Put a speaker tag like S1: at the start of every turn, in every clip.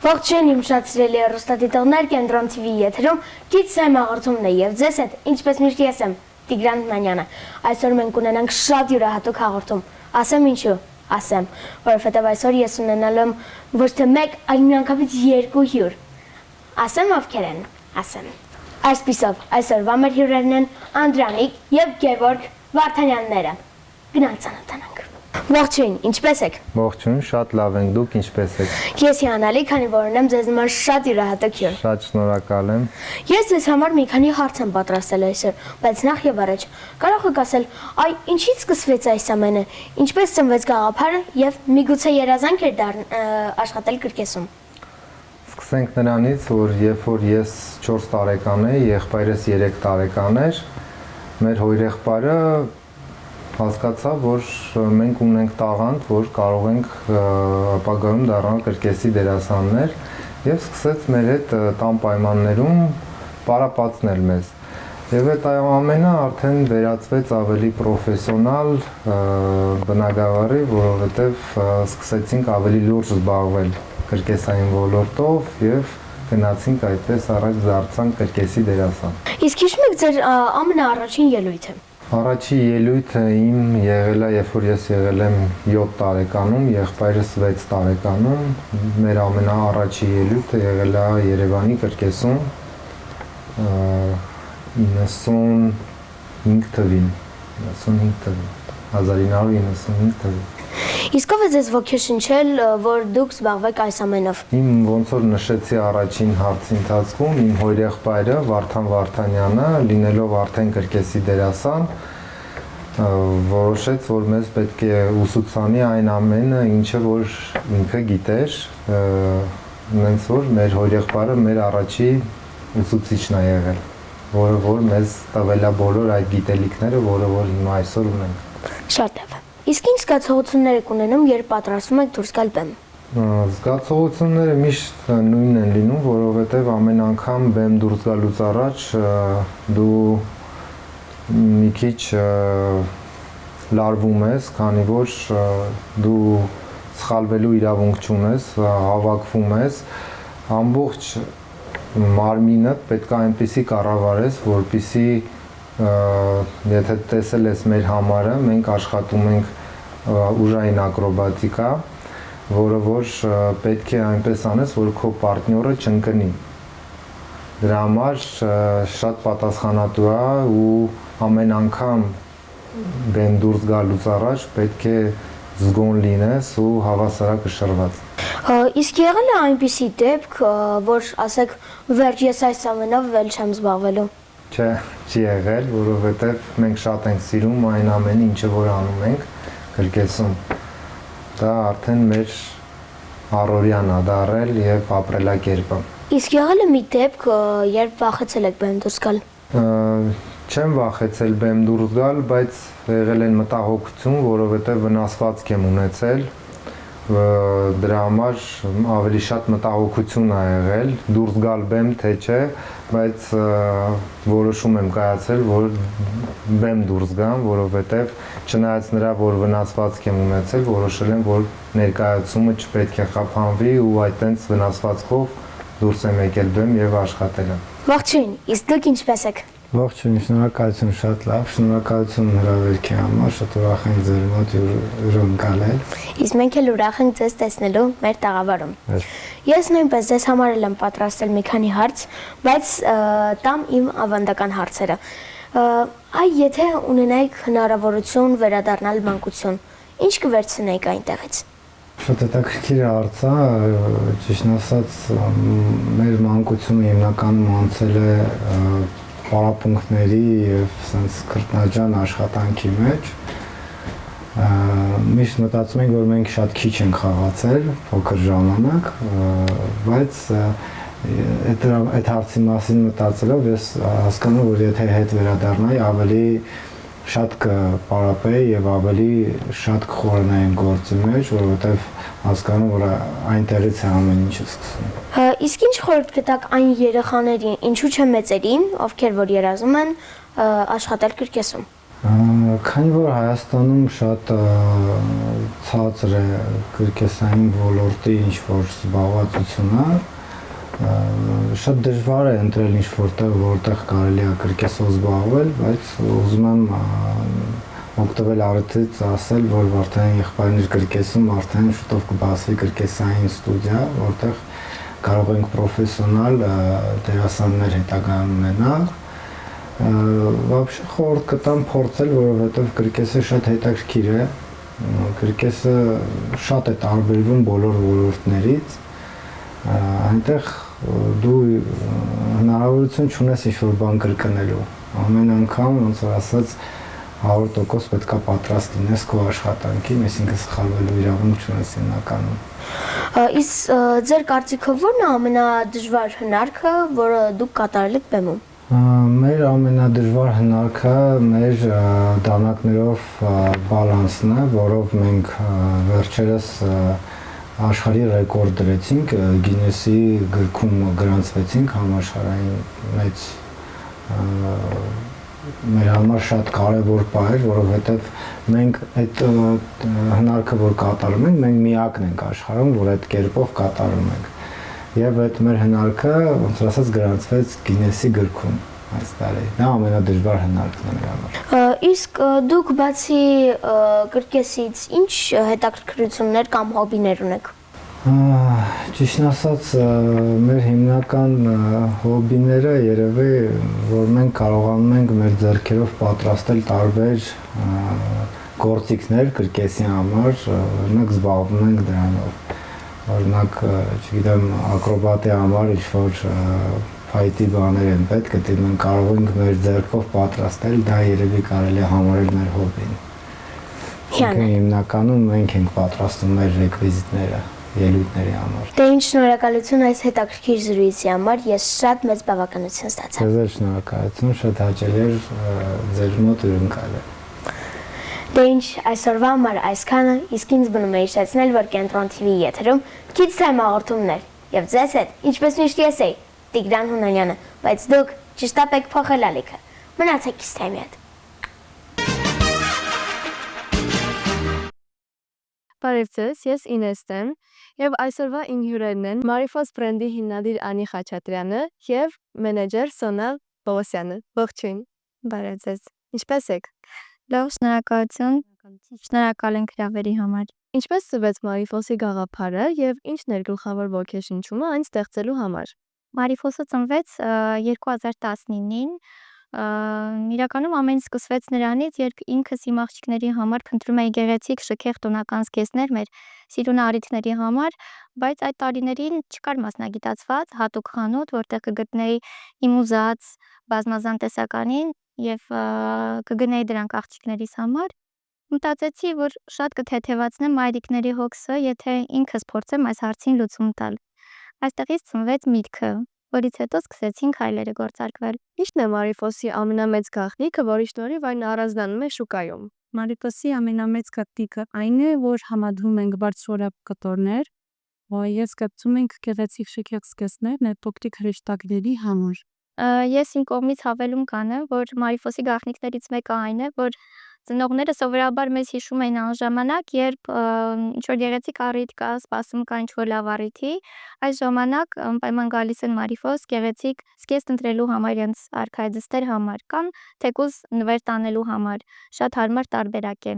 S1: Ողջույն իմ շատ սիրելի հեռուստադիտողներ, Կենտրոն TV եթերում գիտեմ հաղորդումն է եւ ձեզ հետ ինչպես միշտ ես եմ Տիգրան Մանյանը։ Այսօր մենք ունենանք շատ յուրահատուկ հաղորդում։ Ասեմ ինչու, ասեմ, որովհետեւ այսօր ես ունենալու եմ ոչ թե մեկ, այլ միանգամից երկու հյուր։ Ասեմ ովքեր են, ասեմ։ Այսպիսով, այսօրվա մեր հյուրերն են Անդրանիկ եւ Գևորգ Վարդանյանները։ Գնանք ծանոթանանք։ Ողջույն, ինչպե՞ս եք։
S2: Ողջույն, շատ լավ ենք, դուք ինչպե՞ս եք։
S1: Ես հիանալի, քանի որ ունեմ ձեզ համար շատ յուրահատուկ հյուր։
S2: Շատ շնորհակալ եմ։
S1: Ես ձեզ համար մի քանի հարց եմ պատրաստել այսօր, բայց նախ եւ առաջ կարող եք ասել, այ ինչից սկսվեց այս ամենը, ինչպես ծնվեց գաղափարը եւ միգուցե երազանք էր աշխատել կրկեսում։
S2: Սկսենք նրանից, որ երբ որ ես 4 տարեկան էի, եղբայրս 3 տարեկան էր, մեր հորեղբայրը հասկացա, որ մենք ունենք տաղանդ, որ կարող ենք ապագայում դառնալ կրկեսի դերասաններ եւ սկսեց մեր հետ տան պայմաններում պարապացնել մեզ։ Եվ այդ ամենը արդեն վերածվեց ավելի պրոֆեսիոնալ բնագավառի, որովհետեւ սկսեցինք ավելի լուրջ զբաղվել կրկեսային ոլորտով եւ գնացինք այդպես առաջ դարձանք կրկեսի դերասան։
S1: Իսկ հիշում եք ձեր ամենաառաջին ելույթը։
S2: Առաջի ելույթը իմ եղել է, երբ որ ես եղել եմ 7 տարեկանում, եղբայրս 6 տարեկանում, մեր ամենաառաջի ելույթը եղել է Երևանի կրկեսում 95 թվին, 1995 թվին։
S1: Իսկ ով է ձեզ ոգեշնչել, որ դուք զբաղվեք այս ամենով։
S2: Իմ ոնց որ նշեցի առաջին հարցի ընթացքում, իմ հորեղբայրը Վարդան Վարդանյանը, լինելով արդեն կրկեսի դերասան, որոշեց, որ մեզ պետք է ուսուցանի այն ամենը, ինչը որ ինքը գիտեր, նենց որ մեր հորեղբայրը մեր առաջի ուսուցիչն է եղել, որը որ մեզ տվել է բոլոր այդ գիտելիքները, որը որ հիմա այսօր ունենք։
S1: Շատ լավ։ Իսկ ինչ զգացողություններ եք ունենում, երբ պատրաստվում եք դուրս գալ բեմ։
S2: Զգացողությունները միշտ նույնն են լինում, որովհետև ամեն անգամ բեմ դուրս գալուց առաջ դու մի քիչ լարվում ես, քանի որ դու սխալվելու իրավունք չունես, հավաքվում ես, ամբողջ մարմինդ պետք է այնպեսի կառավարես, որպեսզի եթե տեսել ես մեր համարը, մենք աշխատում ենք ուժային ակրոբատիկա, որը որ պետք է այնպես անես, որ քո պարտնյորը չընկնի։ Դրա համար շատ պատասխանատու է ու ամեն անգամ բեմ դուրս գալուց առաջ պետք է զգոն լինես ու հավասարակշռված։
S1: Իսկ եղել է այնպիսի դեպք, որ ասեք, վերջ ես այս ամենով վել չեմ զբաղվելու։
S2: Չէ, չի եղել, որովհետև մենք շատ ենք սիրում այն ամենը, ինչը որ անում ենք կրկեսում։ Դա արդեն մեր առօրյան է դառել եւ ապրելակերպը։
S1: Իսկ եղել է մի դեպք, երբ վախեցել եք բեմ դուրս գալ։
S2: Չեմ վախեցել բեմ դուրս գալ, բայց եղել են մտահոգություն, որովհետև վնասվածք եմ ունեցել։ Դրա համար ավելի շատ մտահոգություն է եղել, դուրս գալ բեմ թե չէ, բայց որոշում եմ կայացել, որ բեմ դուրս գամ, որովհետև չնայած նրա, որ վնասվածք եմ ունեցել, որոշել եմ, որ ներկայացումը չպետք է խափանվի ու այդտենց վնասվածքով դուրս եմ եկել բեմ եւ աշխատել եմ։
S1: Ողջույն, իսկ դուք ինչպե՞ս եք։
S3: Ողջույն, շնորհակալություն, շատ լավ, շնորհակալություն հրավերքի համար, շատ ուրախ ենք ձեր մոտ ուրախ գալել։
S1: Իսկ մենք էլ ուրախ ենք ձեզ տեսնելու մեր տաղավարում։ Ես նույնպես ձեզ համար եմ պատրաստել մի քանի հարց, բայց տամ իմ ավանդական հարցերը։ Այ եթե ունենայիք հնարավորություն վերադառնալ մանկություն, ինչ կվերցնեիք այնտեղից։
S3: Շատ հետաքրքիր հարց է, ճիշտ ասած, մեր մանկությունը հիմնականում անցել է պարապմունքների եւ sense քրտնաջան աշխատանքի մեջ միշտ մտածում ենք, որ մենք շատ քիչ ենք խաղացել փոքր ժամանակ, բայց այդ հարցի մասին մտածելով ես հասկանում որ եթե հետ վերադառնայի ավելի շատ կպարապեի եւ ավելի շատ կխորանայի գործի մեջ, որովհետեւ հասկանում որ այնտեղից է ամեն ինչը սկսվում։
S1: Իսկ ինչ խորհուրդ կտաք այն երեխաներին, ինչու՞ չէ մեծերին, ովքեր որ երազում են աշխատել կրկեսում։
S3: Քանի որ Հայաստանում շատ ցածր է կրկեսային ոլորտի ինչ որ զբաղվածությունը, շատ դժվար է ընտրել ինչ որտեղ կարելի է կրկեսով զբաղվել, բայց ուզում եմ օգտվել առիթից ասել, որ արդեն եղբայրներ կրկեսում արդեն շուտով կբացվի կրկեսային ստուդիա, որտեղ կարող ենք պրոֆեսիոնալ դերասաններ հետագայում ունենալ։ Вообще խորհուրդ կտամ փորձել, որովհետև կրկեսը շատ հետաքրքիր է։ Կրկեսը շատ է տարբերվում բոլոր ոլորտներից։ Այնտեղ դու հնարավորություն չունես ինչ-որ բան կրկնելու։ Ամեն անգամ ոնց որ ասած 100% պետքա պատրաստ լինես քո աշխատանքին, այսինքն սխալվելու իրավունք չունես հիմնականում։
S1: Իսկ ձեր կարծիքով ո՞րն է ամենադժվար հնարքը, որը դուք կատարել եք բեմում։
S3: Մեր ամենադժվար հնարքը մեր դանակներով բալանսն է, որով մենք վերջերս աշխարհի ռեկորդ դրեցինք, Գինեսի գրքում գրանցվեցինք համաշխարհային մեծ մեր համար շատ կարևոր բան էր, որովհետև մենք այդ հնարքը որ կատարում ենք, մենք միակն ենք աշխարհում, որ այդ կերպով կատարում ենք։ Եվ այդ մեր հնարքը, ոնց որ ասած, գրանցվեց Գինեսի գրքում այս տարի։ Դա ամենադժվար հնարքն է մեր համար։
S1: Իսկ դուք բացի կրկեսից ինչ հետաքրքրություններ կամ հոբիներ ունեք։
S3: Ճիշտն ասած, մեր հիմնական հոբիները երևի, որ մենք կարողանում ենք մեր ձեռքերով պատրաստել տարբեր գործիքներ կրկեսի համար, օրինակ զբաղվում ենք դրանով։ Օրինակ, չգիտեմ, ակրոբատի համար ինչ-որ փայտի բաներ են պետք, դե մենք կարող ենք մեր ձեռքով պատրաստել, դա երևի կարելի է համարել մեր հոբին։ Հիմնականում մենք ենք պատրաստում մեր ռեկվիզիտները ելույթների համար։
S1: Դե ինչ շնորհակալություն այս հետաքրքիր զրույցի համար, ես շատ մեծ բավականություն ստացա։
S3: Ձեզ շնորհակալություն, շատ հաճելի էր ձեր մոտ հյուրընկալը։
S1: Դե ինչ այսօրվա համար այսքանը, իսկ ինձ բնում է հիշեցնել, որ Կենտրոն TV-ի եթերում քիչ թայմ հաղորդումներ, եւ ձեզ հետ, ինչպես միշտ ես էի, Տիգրան Հունանյանը, բայց դուք ճշտապ եք փոխել ալիքը։ Մնացեք քիչ թայմի հետ։
S4: Բարև ձեզ, ես Ինեստ եմ եւ այսօրվա իմ հյուրերն են Marifos բրենդի հիմնադիր Անի Խաչատրյանը եւ մենեջեր Սոնալ Բողոսյանը։ Ողջույն։ Բարև ձեզ։ Ինչպե՞ս եք։
S5: Լավ, շնորհակալություն։ Շնորհակալ ենք հրավերի համար։
S4: Ինչպես ծնվեց Marifos-ի գաղափարը եւ ինչն էր գլխավոր ոգեշնչումը այն ստեղծելու համար։
S5: Marifos-ը ծնվեց 2019-ին։ Իրականում ամեն ինչ սկսվեց նրանից, երբ ինքս իմ աղջիկների համար փնտրում էի գեղեցիկ շքեղ տոնական զգեստներ մեր սիրուն առիթների համար, բայց այդ տարիներին չկար մասնագիտացված հատուկ խանութ, որտեղ կգտնեի իմ ուզած բազմազան տեսականին եւ կգնեի դրանք աղջիկներիս համար։ Մտածեցի, որ շատ կթեթևացնեմ մայրիկների հոգսը, եթե ինքս փորձեմ այս հարցին լուծում տալ։ Այստեղից ծնվեց միտքը, որից հետո սկսեցինք հայլերը գործարկվել։
S4: Ինչն է Marifos-ի ամենամեծ գաղտնիքը, որի շնորհիվ այն առանձնանում է շուկայում։
S6: Marifos-ի ամենամեծ գաղտնիքը այն է, որ համադրում ենք բարձրորակ կտորներ, եւ սկսում ենք գեղեցիկ շքեղ զգեստներ մեր փոքրիկ հրեշտակների համար։
S5: Ես իմ կողմից հավելում կանեմ, որ Marifos-ի գաղտնիքներից մեկը այն է, որ ծնողները սովորաբար մեզ հիշում էին անժամանակ, երբ ինչ-որ գեղեցիկ առիթ կա, սպասում կա ինչ-որ լավ առիթի, այս ժամանակ պայման գալիս են Marifos գեղեցիկ զգեստ ընտրելու համար իրենց արքայադստեր համար կամ թեկուզ նվեր տանելու համար, շատ հարմար տարբերակ է։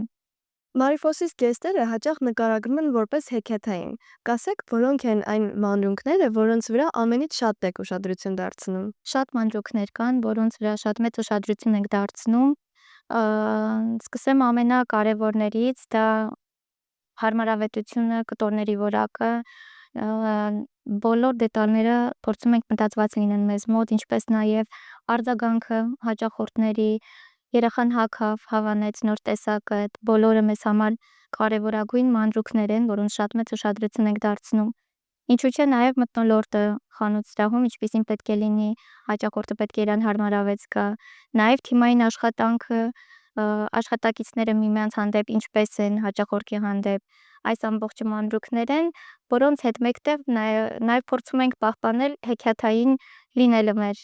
S4: Marifos-ի զգեստերը հաճախ նկարագրում են որպես հեքիաթային։ Կասեք, որոնք են այն մանրունքները, որոնց վրա ամենից շատ եք ուշադրություն դարձնում։
S5: Շատ մանրուքներ կան, որոնց վրա շատ մեծ ուշադրություն ենք դարձնում։ Սկսեմ ամենակարևորներից, դա հարմարավետությունը, կտորների որակը, բոլոր դետալները փորձում ենք մտածված լինեն մեզ մոտ, ինչպես նաև արձագանքը հաճախորդների, երեխան հագավ, հավանեց նոր տեսակը, այդ բոլորը մեզ համար կարևորագույն մանրուքներ են, որոնց շատ մեծ ուշադրություն ենք դարձնում։ Ինչու՞ չէ նաև մթնոլորտը խանութ սրահում ինչպեսին պետք է լինի, հաճախորդը պետք է իրան հարմարավետ զգա, նաև թիմային աշխատանքը, աշխատակիցները միմյանց հանդեպ ինչպես են, հաճախորդի հանդեպ, այս ամբողջը մանրուքներ են, որոնց հետ մեկտեղ նաև փորձում ենք պահպանել հեքիաթային լինելը մեր։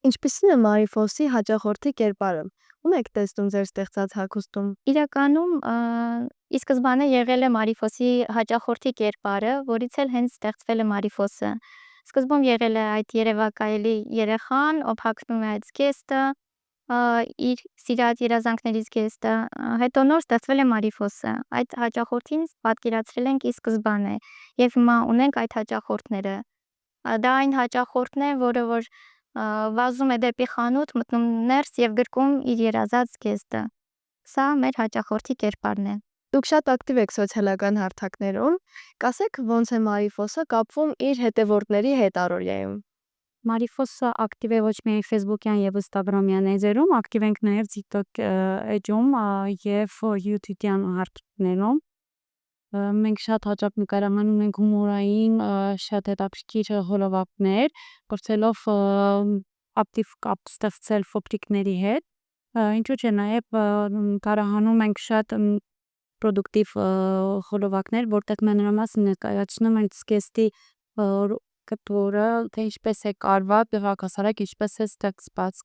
S4: Ինչպիսին է Մարիֆոսի հաճախորդի կերպարը։ Ում եք տեսնում ձեր ստեղծած հագուստում։
S5: Իրականում ի սկզբանե եղել է Մարիֆոսի հաճախորդի կերպարը, որից էլ հենց ստեղծվել է Մարիֆոսը։ Սկզբում եղել է այդ երևակայելի երեխան, ով հագնում է այդ զգեստը, իր սիրած երազանքներից զգեստը, հետո նոր ստեղծվել է Մարիֆոսը։ Այդ հաճախորդին պատկերացրել ենք ի սկզբանե եւ հիմա ունենք այդ հաճախորդները։ Դա այն հաճախորդն է, որը որ վազում է դեպի խանութ, մտնում ներս եւ գրկում իր երազած զգեստը։ Սա մեր հաճախորդի կերպարն է։
S4: Դուք շատ ակտիվ եք սոցիալական հարթակներում։ Կասեք ոնց է Մարիֆոսը կապվում իր հետևորդների հետ առօրյայում։
S6: Մարիֆոսը ակտիվ է ոչ միայն Facebook-յան եւ Instagram-յան էջերում, ակտիվ ենք նաեւ TikTok էջում եւ YouTube-յան հարթակներում։ Մենք շատ հաճախ նկարահանում ենք հումորային, շատ հետաքրքիր հոլովակներ, փորձելով ակտիվ կապ ստեղծել փոքրիկների հետ։ Ինչու՞ չէ, նաեւ նկարահանում ենք շատ պրոդուկտիվ հոլովակներ, որտեղ մանրամասն ներկայացնում են զգեստի կտորը, թե ինչպես է կարված, դեղակասարակ ինչպես է ստեղծված։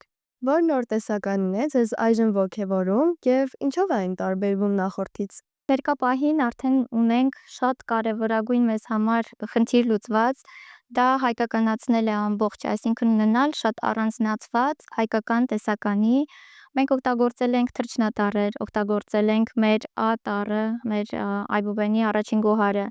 S4: Որ նոր տեսականին է ձեզ այժմ ոգևորում եւ ինչով է այն տարբերվում նախորդից։
S5: Ներկապահին արդեն ունենք շատ կարևորագույն մեզ համար խնդիր լուծված, դա հայկականացնել է ամբողջ, այսինքն ունենալ շատ առանձնացված հայկական տեսականի։ Մենք օգտագործել ենք թռչնատառեր, օգտագործել ենք մեր Ա տառը, մեր այբուբենի առաջին գոհարը։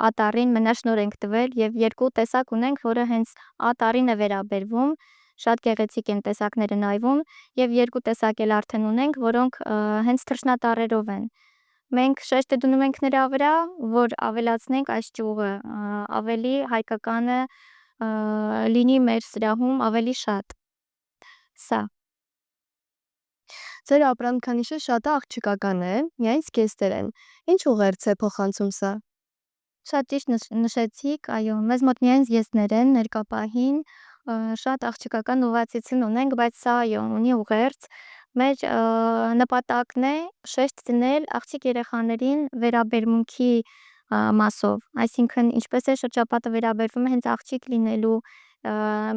S5: Ա տառին մենաշնորհ ենք տվել եւ երկու տեսակ ունենք, որը հենց Ա տառին է վերաբերվում։ Շատ գեղեցիկ են տեսակները նայվում եւ երկու տեսակ էլ արդեն ունենք, որոնք հենց թռչնատառերով են։ Մենք շեշտ դնում ենք նրա վրա, որ ավելացնենք այս ճյուղը, ավելի հայկականը լինի մեր սրահում ավելի շատ։ Սա
S4: Ձեր ապրանքանիշը շատ աղջիկական է, միայն զգեստեր են։ Ինչ ուղերձ է փոխանցում սա։
S5: շատ ճիշտ նշեցիք, այո, մեզ մոտ միայն զգեստներ են ներկապահին, շատ աղջիկական ուղղվածություն ունենք, բայց սա այո, ունի ուղերձ։ Մեր նպատակն է շեշտ դնել աղջիկ երեխաներին վերաբերմունքի մասով, այսինքն ինչպես է շրջապատը վերաբերվում է հենց աղջիկ լինելու,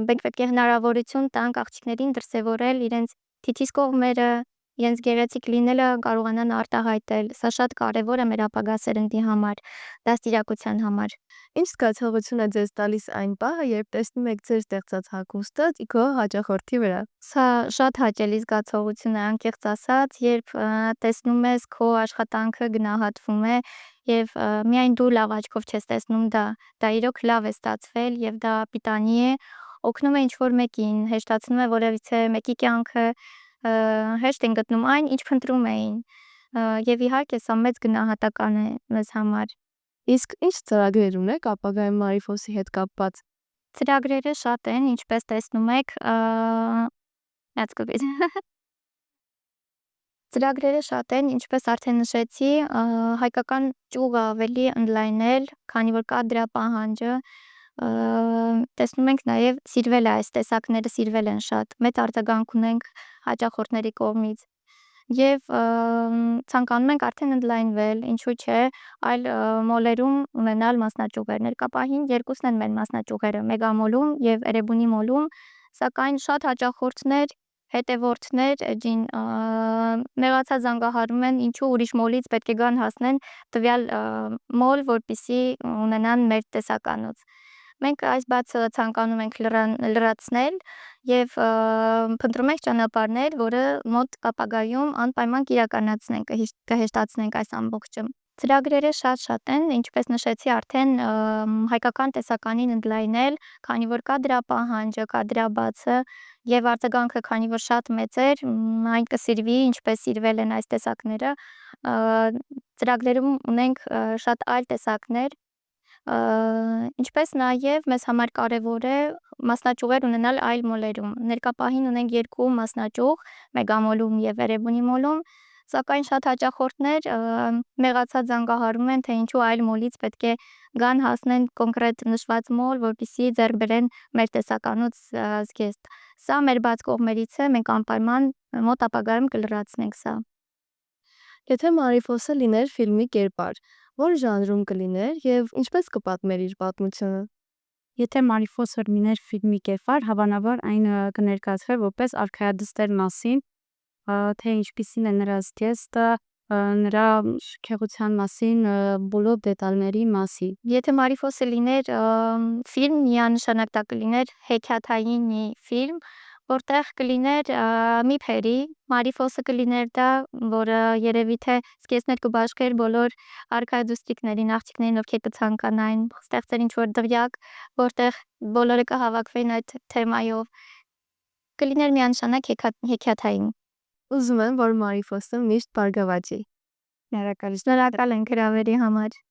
S5: մենք պետք է հնարավորություն տանք աղջիկներին դրսևորել իրենց թիթիզ կողմերը, իրենց գեղեցիկ լինելը կարողանան արտահայտել։ Սա շատ կարևոր է մեր ապագա սերնդի համար, դաստիարակության համար։
S4: Ինչ զգացողություն է ձեզ տալիս այն պահը, երբ տեսնում եք ձեր ստեղծած հագուստը քո հաճախորդի վրա։
S5: Սա շատ հաճելի զգացողություն է, անկեղծ ասած, երբ տեսնում ես քո աշխատանքը գնահատվում է եւ միայն դու լավ աչքով չես տեսնում դա իրոք լավ է ստացվել եւ դա պիտանի է, օգնում է ինչ-որ մեկին, հեշտացնում է որևիցե մեկի կյանքը, հեշտ են գտնում այն, ինչ փնտրում էին։ Եվ իհարկե սա մեծ գնահատական է մեզ համար։
S4: Իսկ ինչ ծրագրեր ունեք ապագայում Մարիֆոսի հետ կապված։
S5: Ծրագրերը շատ են, ինչպես տեսնում եք, ծրագրերը շատ են, ինչպես արդեն նշեցի, հայկական ճյուղը ավելի ընդլայնել, քանի որ կա դրա պահանջը, տեսնում ենք նաև սիրվել է այս տեսակները սիրվել են շատ, մեծ արձագանք ունենք հաճախորդների կողմից եւ ցանկանում ենք արդեն ընդլայնվել, ինչու՞ չէ, այլ մոլերում ունենալ մասնաճյուղեր։ Ներկապահին երկուսն են մեր մասնաճյուղերը, Մեգամոլում եւ Էրեբունի մոլում, սակայն շատ հաճախորդներ հետևորդներ էջին մեղացած զանգահարում են, ինչու ուրիշ մոլից պետք է գան հասնեն տվյալ մոլ, որպեսզի ունենան մեր տեսականոց։ Մենք այս բացը ցանկանում ենք լրացնել եւ փնտրում ենք ճանապարհներ, որը մոտ ապագայում անպայման կիրականացնենք, կհեշտացնենք այս ամբողջը։ Ծրագրերը շատ են, ինչպես նշեցի արդեն հայկական տեսականին ընդլայնել, քանի որ կա դրա պահանջը, կա դրա բացը եւ արձագանքը, քանի որ շատ մեծ էր, այն կսիրվի, ինչպես սիրվել են այս տեսակները։ Ծրագրերում ունենք շատ այլ տեսակներ, ինչպես նաև մեզ համար կարևոր է մասնաճյուղեր ունենալ այլ մոլերում։ Ներկապահին ունենք երկու մասնաճյուղ, Մեգամոլում եւ Էրեբունի մոլում, սակայն շատ հաճախորդներ մեղացած զանգահարում են, թե ինչու այլ մոլից պետք է գան հասնեն կոնկրետ նշված մոլ, որպեսզի ձեռք բերեն մեր տեսականոց զգեստ։ Սա մեր բաց կողմերից է, մենք անպայման մոտ ապագայում կլրացնենք սա։
S4: Եթե Մարիֆոսը լիներ ֆիլմի կերպար, որ ժանրում կլիներ եւ ինչպես կպատմեր իր պատմությունը։
S6: Եթե Մարիֆոսը լիներ ֆիլմի կերպար, հավանաբար այն կներկայացվեր որպես արքայադստեր մասին, թե ինչպիսին է նրա զգեստը, նրա շքեղության մասին, բոլոր դետալների մասին։
S5: Եթե Մարիֆոսը լիներ ֆիլմ, միանշանակ դա կլիներ հեքիաթային մի ֆիլմ, որտեղ կլիներ մի փերի, Մարիֆոսը կլիներ դա, որը երևի թե զգեստներ կբաշխեր բոլոր արքայադուստրիկներին, աղջիկներին, ովքեր կցանկանային ստեղծել ինչ-որ դղյակ, որտեղ բոլորը կհավաքվեին այդ թեմայով, կլիներ միանշանակ հեքիաթային։
S4: Ուզում եմ, որ Մարիֆոսը միշտ բարգավաճի։
S5: Շնորհակալ ենք հրավերի համար։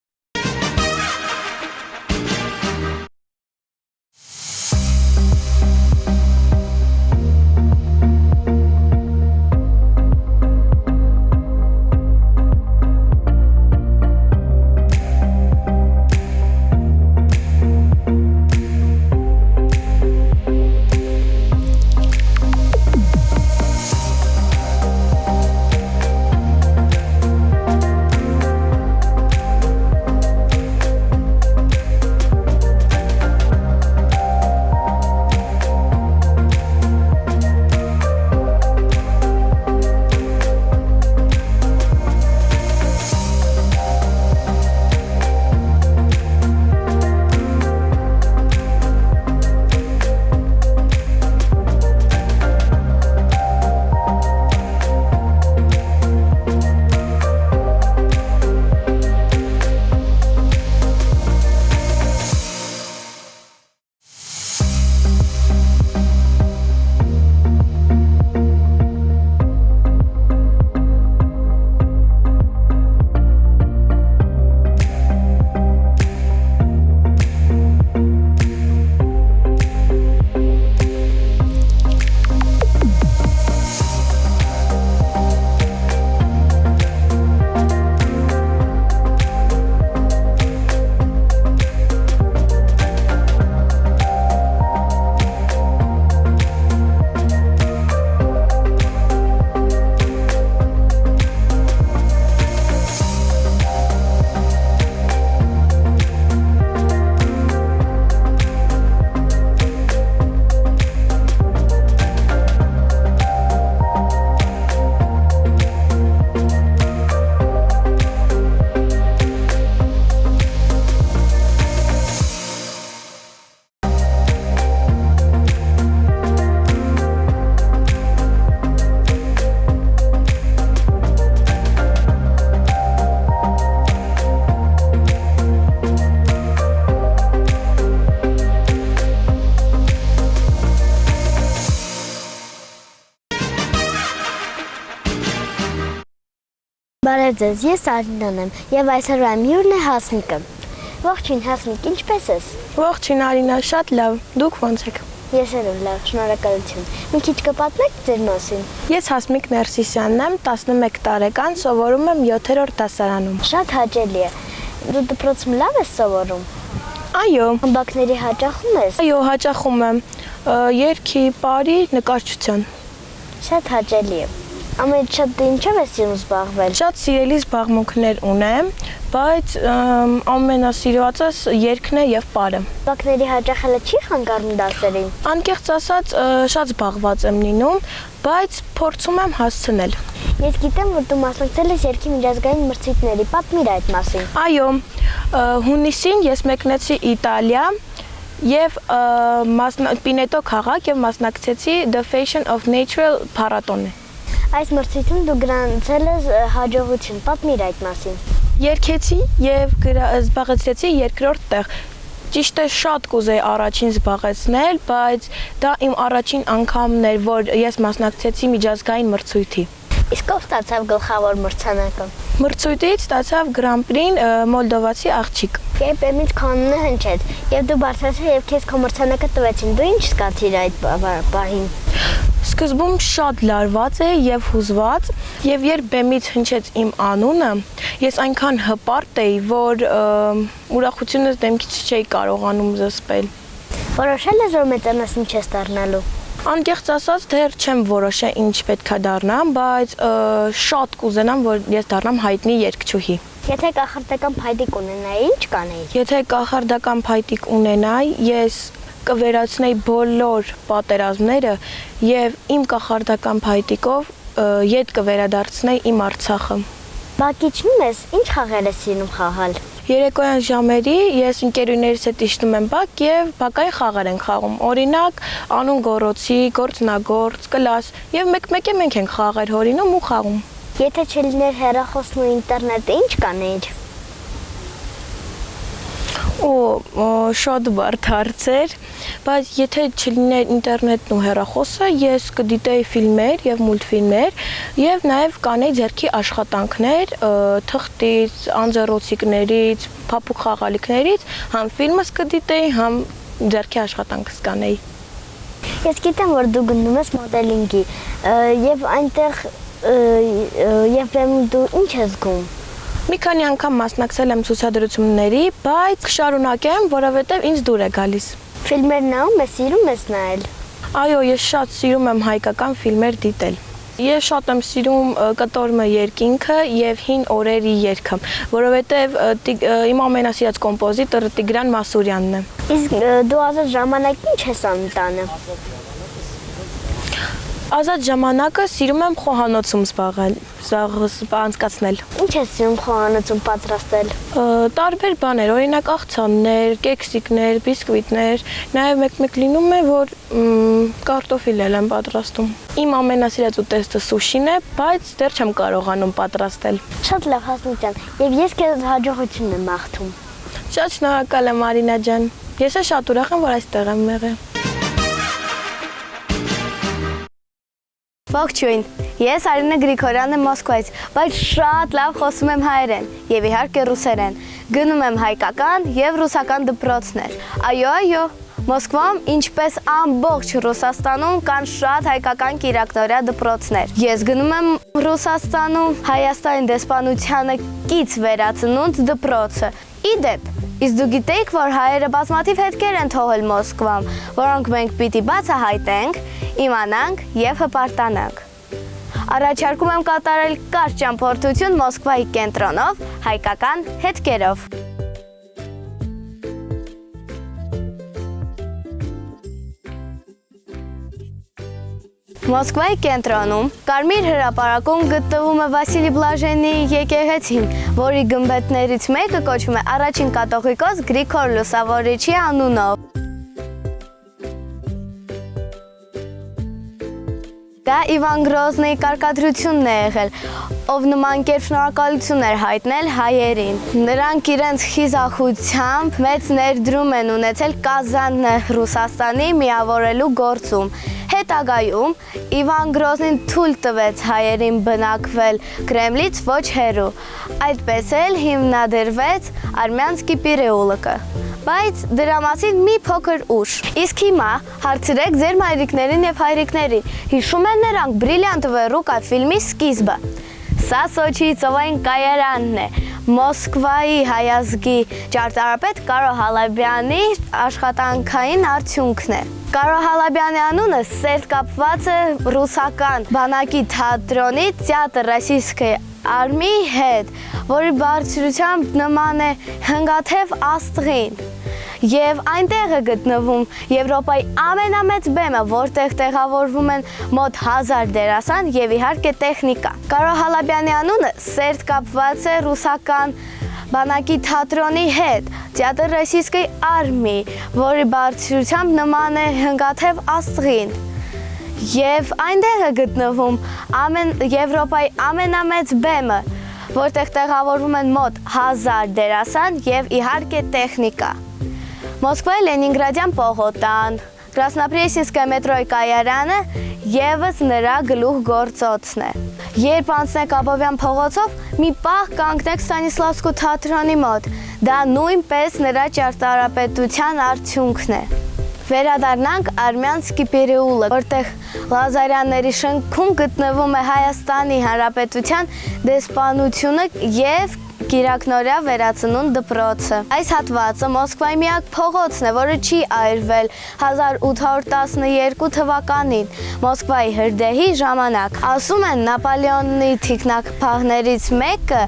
S1: Բարև ձեզ, ես Արինան եմ եւ այսօրվա հյուրն է Հասմիկը։ Ողջույն Հասմիկ, ինչպե՞ս ես։
S7: Ողջույն Արինա, շատ լավ։ Դուք ո՞նց եք։
S1: Ես էլ լավ, շնորհակալություն։ Մի քիչ կպատմեք ձեր մասին։
S7: Ես Հասմիկ Ներսիսյանն եմ, 11 տարեկան, սովորում եմ 7-րդ դասարանում։
S1: Շատ հաճելի է։ Դու դպրոցում լավ ես սովորում։
S7: Այո։
S1: Ըմբակների հաճախում ես։
S7: Այո, հաճախում եմ երգի, պարի, նկարչության։
S1: Շատ հաճելի է։ Ամենից շատ դու ինչով ես սիրում զբաղվել։
S7: Շատ սիրելի զբաղմունքներ ունեմ, բայց ամենասիրվածս երգն է եւ պարը։
S1: Ըմբակների հաճախելը չի խանգարում դասերին։
S7: Անկեղծ ասած, շատ զբաղված եմ լինում, բայց փորձում եմ հասցնել։
S1: Ես գիտեմ, որ դու մասնակցել ես երգի միջազգային մրցույթների, պատմիր այդ մասին։
S7: Այո, հունիսին ես մեկնեցի Իտալիա եւ Պինետո քաղաք եւ մասնակցեցի The Fashion of Nature փառատոնը։
S1: Այս մրցույթում դու գրանցել ես հաջողություն, պատմիր այդ մասին։
S7: Երգեցի եւ զբաղեցրեցի երկրորդ տեղ։ Ճիշտ է, շատ կուզեի առաջին զբաղեցնել, բայց դա իմ առաջին անգամն էր, որ ես մասնակցեցի միջազգային մրցույթի։
S1: Իսկ ով ստացավ գլխավոր մրցանակը։
S7: Մրցույթից ստացավ Գրանպրին մոլդովացի աղջիկ։
S1: KPM-ից կանոնը հնչեց եւ դու բարձրացա եւ քեզ քո մրցանակը տվեցին։ Դու ինչ զգացիր այդ պահին։
S7: Սկզբում շատ լարված էի եւ հուզված, եւ երբ բեմից հնչեց իմ անունը, ես այնքան հպարտ էի, որ ուրախությունս դեմքից չէի կարողանում զսպել։
S1: Որոշել ես, որ մեծանաս ինչ ես դառնալու։
S7: Անկեղծ ասած, դեռ չեմ որոշել ինչ պետքա դառնամ, բայց շատ կուզենամ, որ ես դառնամ հայտնի երգչուհի։
S1: Եթե կախարդական փայտիկ ունենայի, ինչ կանեի։
S7: Եթե կախարդական փայտիկ ունենայի, ես կվերացնեի բոլոր պատերազմները եւ իմ կախարդական փայտիկով ետ կվերադարձնեի իմ Արցախը։
S1: Բակիչնում ես, ինչ խաղեր ես սիրում խաղալ։
S7: Երեկոյան ժամերի ես ընկերուներիս հետ իջնում եմ բակ եւ բակային խաղեր ենք խաղում։ Օրինակ, անուն գորոցի, գործնագործ, կլաս եւ մեկ-մեկ մենք ենք խաղեր հորինում ու խաղում։
S1: Եթե չլիներ հեռախոսն ու ինտերնետը, ինչ կանեիր։
S7: Շատ բարդ հարց էր, բայց եթե չլիներ ինտերնետն ու հեռախոսը, ես կդիտեի ֆիլմեր եւ մուլտֆիլմեր եւ նաեւ կանեի ձեռքի աշխատանքներ, թղթից, անձեռոցիկներից, փափուկ խաղալիքներից, համ ֆիլմս կդիտեի, համ ձեռքի աշխատանքս կանեի։
S1: Ես գիտեմ, որ դու գնում ես մոդելինգի եւ այնտեղ եւ դու ինչ ես զգում։
S7: Մի քանի անգամ մասնակցել եմ ցուցադրությունների, բայց կշարունակեմ, որովհետև ինձ դուր է գալիս։
S1: Ֆիլմեր նայում ես, սիրում ես նայել։
S7: Այո, ես շատ սիրում եմ հայկական ֆիլմեր դիտել։ Ես շատ եմ սիրում Կտորմը երկինքը եւ Հին օրերի երգը, որովհետև իմ ամենասիրած կոմպոզիտորը Տիգրան Մասուրյանն է։
S1: Իսկ դու ազատ ժամանակ ինչ ես անում տանը։
S7: Ազատ ժամանակը սիրում եմ խոհանոցում անցկացնել։
S1: Ինչ ես սիրում խոհանոցում պատրաստել։
S7: Տարբեր բաներ, օրինակ աղցաններ, կեքսիկներ, բիսկվիտներ, նաև մեկ-մեկ լինում է, որ կարտոֆիլ եմ պատրաստում։ Իմ ամենասիրած ուտեստը սուշին է, բայց դեռ չեմ կարողանում պատրաստել։
S1: Շատ լավ, Հասմիկ ջան, եւ ես քեզ հաջողություն եմ մաղթում։
S7: Շատ շնորհակալ եմ Արինա ջան։ Ես շատ ուրախ եմ, որ այստեղ եմ եղել։
S4: Ողջույն, ես Արինա Գրիգորյանն եմ Մոսկվայից, բայց շատ լավ խոսում եմ հայերեն եւ իհարկե ռուսերեն։ Գնում եմ հայկական եւ ռուսական դպրոցներ։ Այո, Մոսկվայում, ինչպես ամբողջ Ռուսաստանում, կան շատ հայկական կիրակնօրյա դպրոցներ։ Ես գնում եմ Ռուսաստանում Հայաստանի դեսպանությանը կից վերածնունդ դպրոցը։ Իդեպ, իսկ դու գիտեիք, որ հայերը բազմաթիվ հետքեր են թողել Մոսկվայում, որոնք մենք պիտի բացահայտենք, իմանանք եւ հպարտանանք։ Առաջարկում եմ կատարել կարճ ճամփորդություն Մոսկվայի կենտրոնով հայկական հետքերով։ Մոսկվայի կենտրոնում Կարմիր հրապարակում գտնվում է Վասիլի Բլաժենի եկեղեցին, որի գմբեթներից մեկը կոչվում է առաջին կաթողիկոս Գրիգոր Լուսավորիչի անունով։ Դա Իվան Գրոզնիի կարգադրությունն է եղել, ով նման կերպ շնորհակալություն էր հայտնել հայերին։ Նրանք իրենց խիզախությամբ մեծ ներդրում են ունեցել Կազանը Ռուսաստանի միավորելու գործում։ Հետագայում Իվան Գրոզնին թույլ տվեց հայերին բնակվել Կրեմլից ոչ հեռու, այդպես էլ հիմնադրվեց Արմյանսկի Պիրեուլիկը։ Բայց դրա մասին մի փոքր ուշ։ Իսկ հիմա հարցրեք ձեր մայրիկներին եւ հայրիկներին, հիշում են նրանք Բրիլյանտ Վերուկա ֆիլմի սկիզբը։ Սա Սոչիի ծովային կայարանն է, Մոսկվայի հայազգի ճարտարապետ Կարո Հալաբյանի աշխատանքային արդյունքն է։ Կարո Հալաբյանի անունը սերտ կապված է ռուսական բանակի թատրոնի Թեատր Ռոսիյսկոյ արմիի հետ, որի բարձրությամբ նման է հնգաթև աստղին։ Եվ այնտեղ է գտնվում Եվրոպայի ամենամեծ բեմը, որտեղ տեղավորվում են մոտ 1000 դերասան եւ իհարկե տեխնիկա։ Կարո Հալաբյանի անունը սերտ կապված է ռուսական բանակի թատրոնի հետ, Թեատր Ռոսիյսկոյ արմիի, որի բարձրությամբ նման է հնգաթև աստղին։ Եվ այնտեղ է գտնվում Եվրոպայի ամենամեծ բեմը, որտեղ տեղավորվում են մոտ 1000 դերասան եւ իհարկե տեխնիկա։ Մոսկվայի Լենինգրադյան պողոտան, Կրասնապրեսինսկայ մետրոյի կայարանը եւս նրա գլուխ գործոցն է։ Երբ անցնեք Աբովյան փողոցով, մի պահ կանգնեք Ստանիսլավսկու թատրոնի մոտ։ Դա նույնպես նրա ճարտարապետության արդյունքն է։ Վերադառնանք Արմյանսկի Պիրեուլը, որտեղ Լազարյանների շենքում գտնվում է Հայաստանի Հանրապետության դեսպանությունը եւ
S8: Կիրակնորյա վերածնուն դպրոցը։ Այս հատվածը Մոսկվայի միակ փողոցն է, որը չի այրվել 1812 թվականին Մոսկվայի հրդեհի ժամանակ։ Ասում են Նապոլեոնի թիկնապահներից մեկը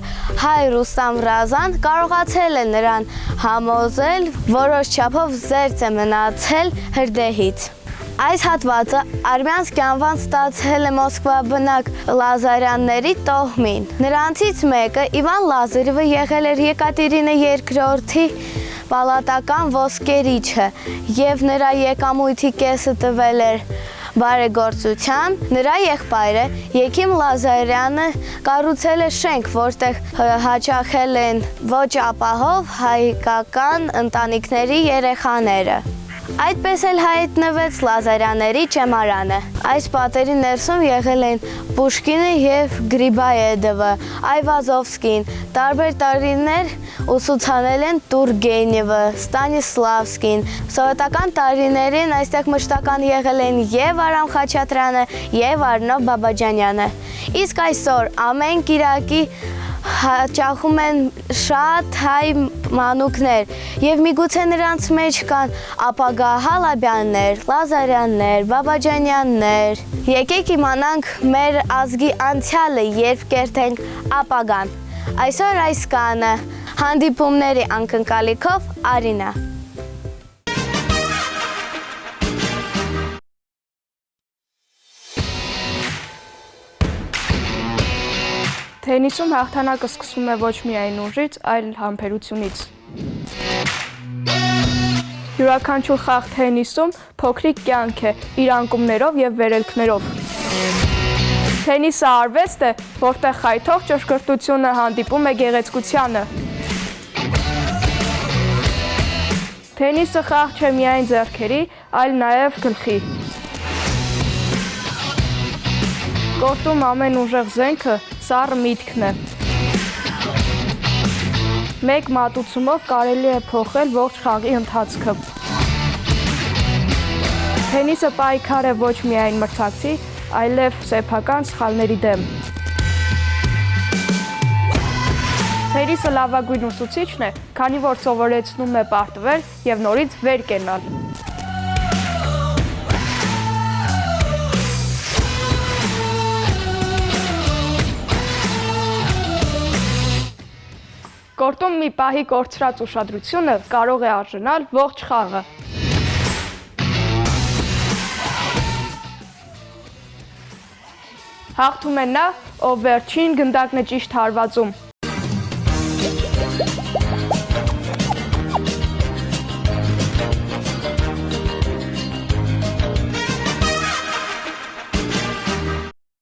S8: հայ Ռուստամ Ռազան կարողացել է նրան համոզել, որոշ չափով զերծ է մնացել հրդեհից։ Այս հատվածը Արմյանսկ անվան ստացել է Մոսկվաբնակ Լազարյանների տոհմին։ Նրանցից մեկը Իվան Լազարևը եղել էր Եկատերինա II-ի պալատական ոսկերիչը եւ նրա եկամուտի կեսը տվել էր բարեգործության։ Նրա եղբայրը Եքիմ Լազարյանը կառուցել է շենք, որտեղ հաճախել են ոչ ապահով հայկական ընտանիքների երեխաները։ Այդպես էլ հայտնվեց Լազարյանների ճեմարանը։ Այս պատերի ներսում եղել են Պուշկինը եւ Գրիբաեդովը, Այվազովսկին, տարբեր տարիներ ուսուցանել են Տուրգենևը, Ստանիսլավսկին։ Սովետական տարիներին այստեղ մշտական եղել են եւ Արամ Խաչատրյանը, եւ Արնո Բաբաջանյանը։ Իսկ այսօր ամեն կիրակի հաճախում են շատ հայ մանուկներ եւ միգուցե նրանց մեջ կան ապագա Հալաբյաններ, Լազարյաններ, Բաբաջանյաններ։ Եկեք իմանանք մեր ազգի անցյալը, երբ կերտենք ապագան։ Այսօր այս կանը հանդիպումների անկնկալիքով Արինա։
S9: Թենիսում հաղթանակը սկսվում է ոչ միայն ուժից, այլ համբերությունից։ Յուրաքանչյուր խաղ թենիսում փոքրիկ կյանք է իր անկումներով եւ վերելքներով։ Թենիսը արվեստ է, որտեղ խայթող ճշգրտությունը հանդիպում է գեղեցկությանը։ Թենիսը խաղ չէ միայն ձեռքերի, այլ նաեւ գլխի։ Կորտում ամեն ուժեղ զենքը սառը միտքն է։ Մեկ մատուցումով կարելի է փոխել ողջ խաղի ընթացքը։ Թենիսը պայքար է ոչ միայն մրցակցի, այլև սեփական սխալների դեմ։ Թենիսը լավագույն ուսուցիչն է, քանի որ սովորեցնում է պարտվել եւ նորից վեր կենալ։ Կորտում մի պահի կորցրած ուշադրությունը կարող է արժանալ ողջ խաղը։ Հաղթում է նա, ով վերջին գնդակն է ճիշտ հարվածում։